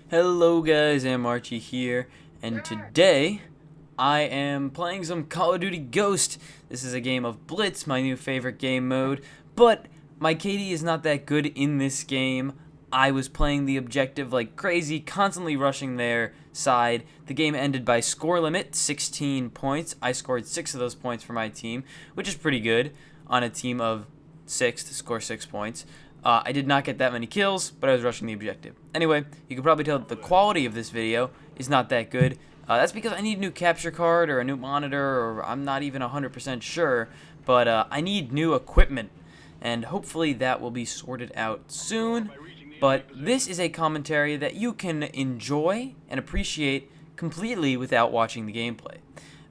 Hello guys, Anmarchi here, and today I am playing some Call of Duty Ghost. This is a game of Blitz, my new favorite game mode, but my KD is not that good in this game. I was playing the objective like crazy, constantly rushing their side. The game ended by score limit, 16 points. I scored 6 of those points for my team, which is pretty good on a team of 6 to score 6 points. I did not get that many kills, but I was rushing the objective. Anyway, you can probably tell that the quality of this video is not that good. That's because I need a new capture card or a new monitor, or I'm not even 100% sure, but I need new equipment, and hopefully that will be sorted out soon. But this is a commentary that you can enjoy and appreciate completely without watching the gameplay.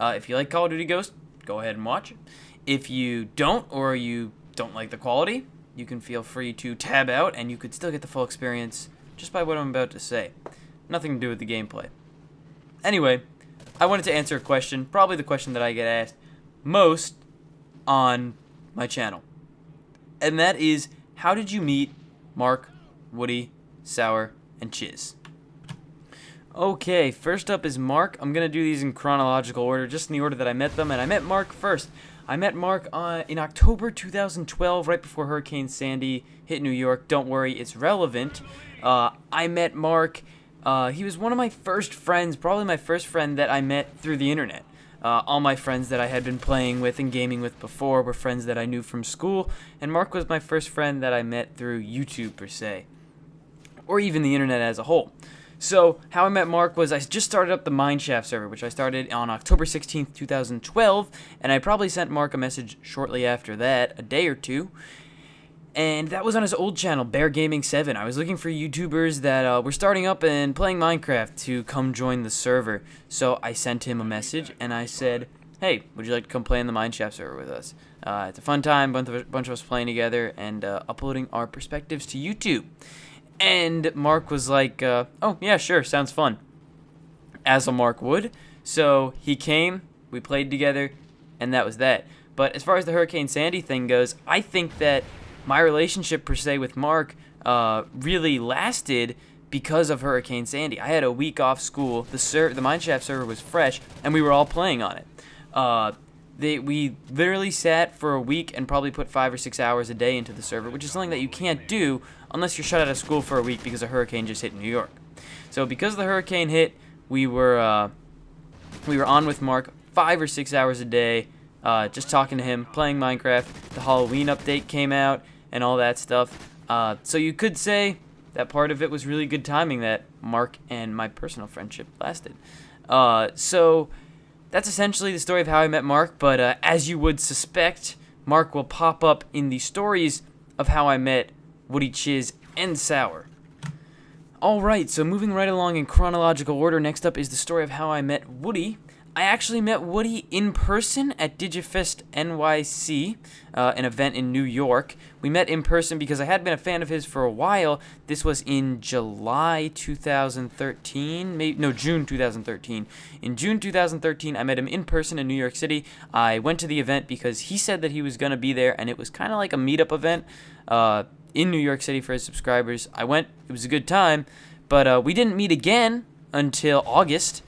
If you like Call of Duty Ghost, go ahead and watch it. If you don't, or you don't like the quality, you can feel free to tab out, and you could still get the full experience just by what I'm about to say. Nothing to do with the gameplay. Anyway, I wanted to answer a question, probably the question that I get asked most on my channel. And that is, how did you meet Mark, Woody, S0ur, and Chiz? Okay, first up is Mark. I'm going to do these in chronological order, just in the order that I met them, and I met Mark first. I met Mark in October 2012, right before Hurricane Sandy hit New York. Don't worry, it's relevant. I met Mark. He was one of my first friends, probably my first friend that I met through the internet. All my friends that I had been playing with and gaming with before were friends that I knew from school, and Mark was my first friend that I met through YouTube, per se, or even the internet as a whole. So, how I met Mark was I just started up the Mineshaft server, which I started on October 16th, 2012, and I probably sent Mark a message shortly after that, a day or two, and that was on his old channel, Bear Gaming 7. I was looking for YouTubers that were starting up and playing Minecraft to come join the server, so I sent him a message, and I said, hey, would you like to come play in the Mineshaft server with us? It's a fun time, bunch of us playing together and uploading our perspectives to YouTube. And Mark was like, oh, yeah, sure, sounds fun. As a Mark would. So he came, we played together, and that was that. But as far as the Hurricane Sandy thing goes, I think that my relationship, per se, with Mark really lasted because of Hurricane Sandy. I had a week off school, the Mineshaft server was fresh, and we were all playing on it. We literally sat for a week and probably put 5 or 6 hours a day into the server, which is something that you can't do unless you're shut out of school for a week because a hurricane just hit New York. So because the hurricane hit, we were on with Mark 5 or 6 hours a day, just talking to him, playing Minecraft. The Halloween update came out and all that stuff. So you could say that part of it was really good timing that Mark and my personal friendship lasted. So that's essentially the story of how I met Mark, but as you would suspect, Mark will pop up in the stories of how I met Woodysgamertag and S0ur. Alright, so moving right along in chronological order, next up is the story of how I met Woody. I actually met Woody in person at DigiFest NYC, an event in New York. We met in person because I had been a fan of his for a while. This was in July 2013, June 2013. In June 2013, I met him in person in New York City. I went to the event because he said that he was going to be there, and it was kind of like a meetup event in New York City for his subscribers. I went, it was a good time, but we didn't meet again until August.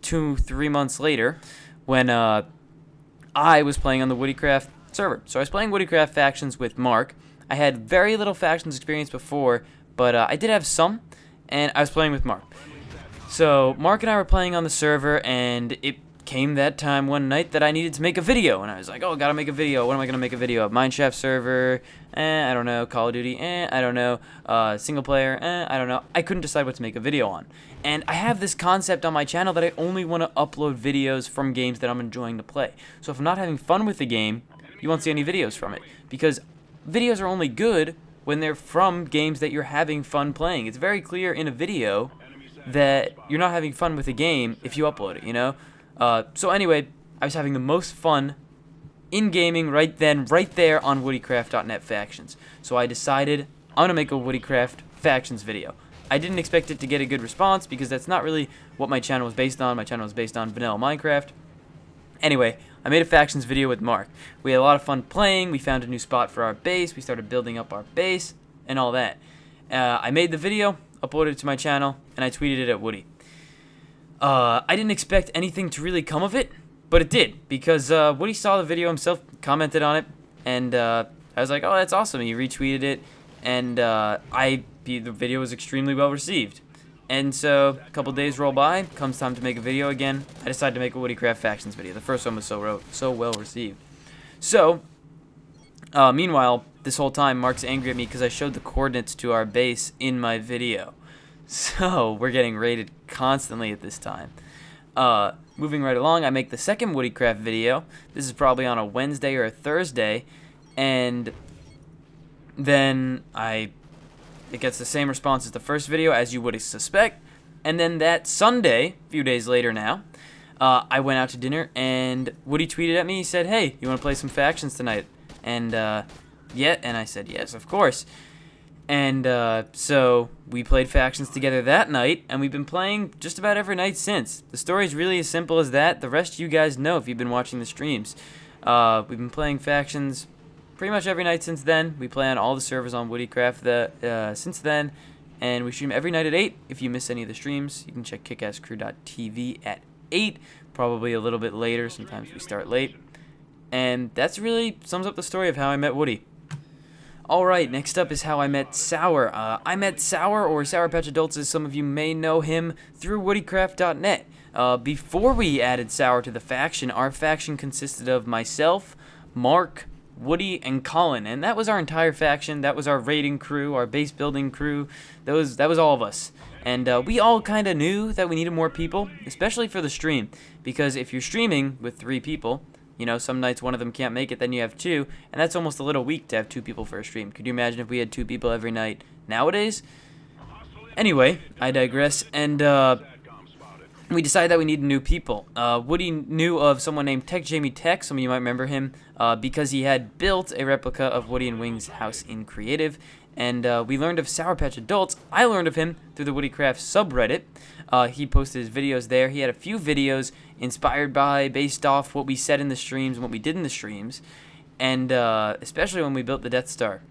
2-3 months later, when I was playing on the Woodycraft server. So I was playing Woodycraft factions with Mark. I had very little factions experience before, but I did have some, and I was playing with Mark. So Mark and I were playing on the server, and it came that time one night that I needed to make a video, and I was like, oh, gotta make a video. What am I gonna make a video of? Mineshaft server? I don't know. Call of Duty? I don't know. Single player? I don't know. I couldn't decide what to make a video on. And I have this concept on my channel that I only want to upload videos from games that I'm enjoying to play. So if I'm not having fun with the game, you won't see any videos from it. Because videos are only good when they're from games that you're having fun playing. It's very clear in a video that you're not having fun with a game if you upload it, you know? So anyway, I was having the most fun in gaming right there on woodycraft.net factions. So I decided I'm going to make a Woodycraft factions video. I didn't expect it to get a good response because that's not really what my channel was based on. My channel was based on vanilla Minecraft. Anyway, I made a factions video with Mark. We had a lot of fun playing. We found a new spot for our base. We started building up our base and all that. I made the video, uploaded it to my channel, and I tweeted it at Woody. I didn't expect anything to really come of it, but it did, because Woody saw the video himself, commented on it, and I was like, oh, that's awesome. He retweeted it, and the video was extremely well received. And so a couple days roll by, comes time to make a video again. I decided to make a WoodyCraft Factions video. The first one was so well received. So, meanwhile, this whole time, Mark's angry at me because I showed the coordinates to our base in my video. So, we're getting raided constantly at this time. Moving right along, I make the second WoodyCraft video. This is probably on a Wednesday or a Thursday. And then it gets the same response as the first video, as you would suspect. And then that Sunday, a few days later now, I went out to dinner, and Woody tweeted at me. He said, hey, you want to play some Factions tonight? And, yeah, and I said, yes, of course. And so we played Factions together that night, and we've been playing just about every night since. The story is really as simple as that. The rest you guys know if you've been watching the streams. We've been playing Factions pretty much every night since then. We play on all the servers on WoodyCraft since then, and we stream every night at 8. If you miss any of the streams, you can check kickasscrew.tv at 8, probably a little bit later. Sometimes we start late. And that's really sums up the story of how I met Woody. Alright, next up is how I met S0ur. I met S0ur, or Sour Patch Adults as some of you may know him, through woodycraft.net. Before we added S0ur to the faction, our faction consisted of myself, Mark, Woody, and Colin, and that was our entire faction. That was our raiding crew, our base building crew. That was all of us. And we all kind of knew that we needed more people, especially for the stream, because if you're streaming with 3 people, you know, some nights one of them can't make it, then you have 2, and that's almost a little weak to have 2 people for a stream. Could you imagine if we had 2 people every night nowadays? Anyway, I digress, and we decided that we needed new people. Woody knew of someone named Tech. Some of you might remember him, because he had built a replica of Woody and Wing's house in Creative, and we learned of Sour Patch Adults. I learned of him through the WoodyCraft subreddit. He posted his videos there. He had a few videos inspired by, based off what we said in the streams and what we did in the streams, and especially when we built the Death Star.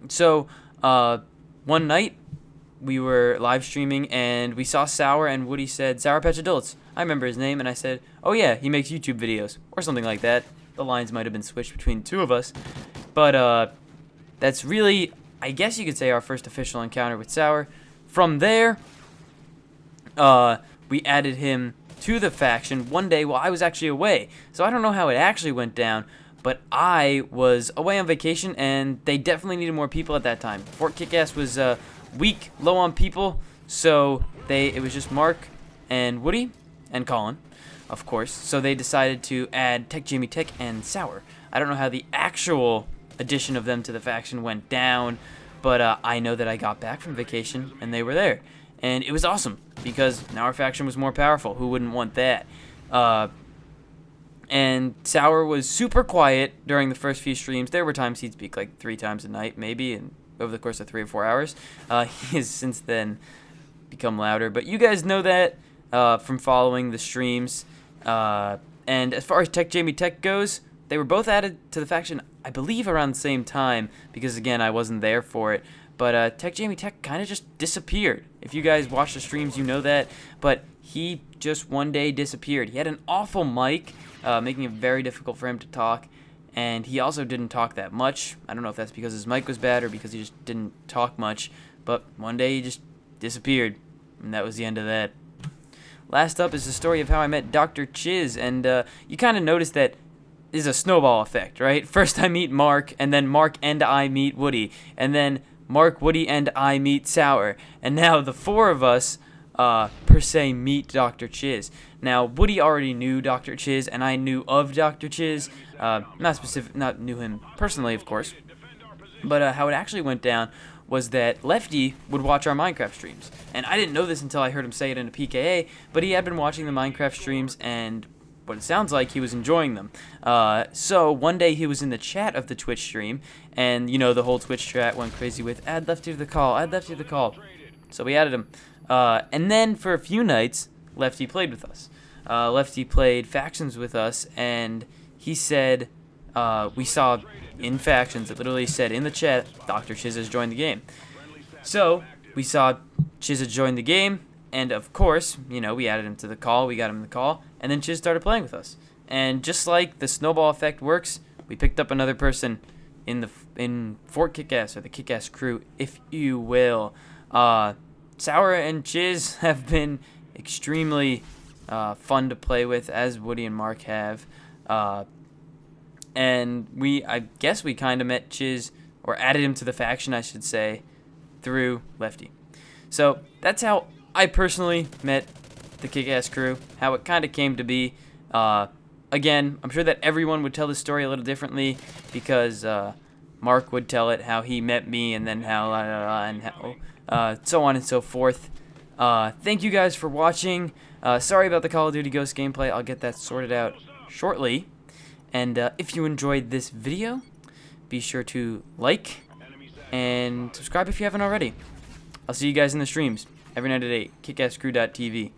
So, one night, we were live streaming, and we saw S0ur, and Woody said, Sour Patch Adults. I remember his name, and I said, oh yeah, he makes YouTube videos, or something like that. The lines might have been switched between the 2 of us, but that's really, I guess you could say, our first official encounter with S0ur. From there, we added him to the faction one day while I was actually away. So I don't know how it actually went down, but I was away on vacation, and they definitely needed more people at that time. Fort Kickass was weak, low on people, so it was just Mark and Woody and Colin, of course. So they decided to add Tech and S0ur. I don't know how the actual addition of them to the faction went down, but I know that I got back from vacation and they were there. And it was awesome, because now our faction was more powerful. Who wouldn't want that? And S0ur was super quiet during the first few streams. There were times he'd speak like 3 times a night, maybe, and over the course of 3 or 4 hours. He has since then become louder. But you guys know that from following the streams. And as far as Tech goes, they were both added to the faction, I believe, around the same time, because, again, I wasn't there for it. But Tech kind of just disappeared. If you guys watch the streams, you know that. But he just one day disappeared. He had an awful mic, making it very difficult for him to talk. And he also didn't talk that much. I don't know if that's because his mic was bad or because he just didn't talk much. But one day he just disappeared. And that was the end of that. Last up is the story of how I met Dr.Chiz. And you kind of notice that is a snowball effect, right? First I meet Mark, and then Mark and I meet Woody. And then Mark, Woody, and I meet S0ur. And now the 4 of us, per se, meet Dr.Chiz. Now, Woody already knew Dr.Chiz, and I knew of Dr.Chiz. Not knew him personally, of course. But how it actually went down was that Lefty would watch our Minecraft streams. And I didn't know this until I heard him say it in a PKA, but he had been watching the Minecraft streams, and what it sounds like, he was enjoying them. So one day he was in the chat of the Twitch stream, and you know, the whole Twitch chat went crazy with add Lefty to the call, add Lefty to the call. So we added him. And then for a few nights, Lefty played with us. Lefty played Factions with us, and he said, we saw in Factions, it literally said in the chat, Dr.Chiz has joined the game. So we saw Chiz had joined the game, and of course, you know, we added him to the call, we got him the call, and then Chiz started playing with us. And just like the snowball effect works, we picked up another person in Fort Kickass, or the Kickass crew, if you will. S0ur and Chiz have been extremely fun to play with, as Woody and Mark have. And I guess we kind of met Chiz, or added him to the faction, I should say, through Lefty. So that's how I personally met the Kick-Ass crew, how it kind of came to be. Again, I'm sure that everyone would tell this story a little differently, because Mark would tell it how he met me, and then how, and how, so on and so forth. Thank you guys for watching. Sorry about the Call of Duty Ghost gameplay. I'll get that sorted out shortly. And if you enjoyed this video, be sure to like and subscribe if you haven't already. I'll see you guys in the streams every night at 8. Kickasscrew.tv.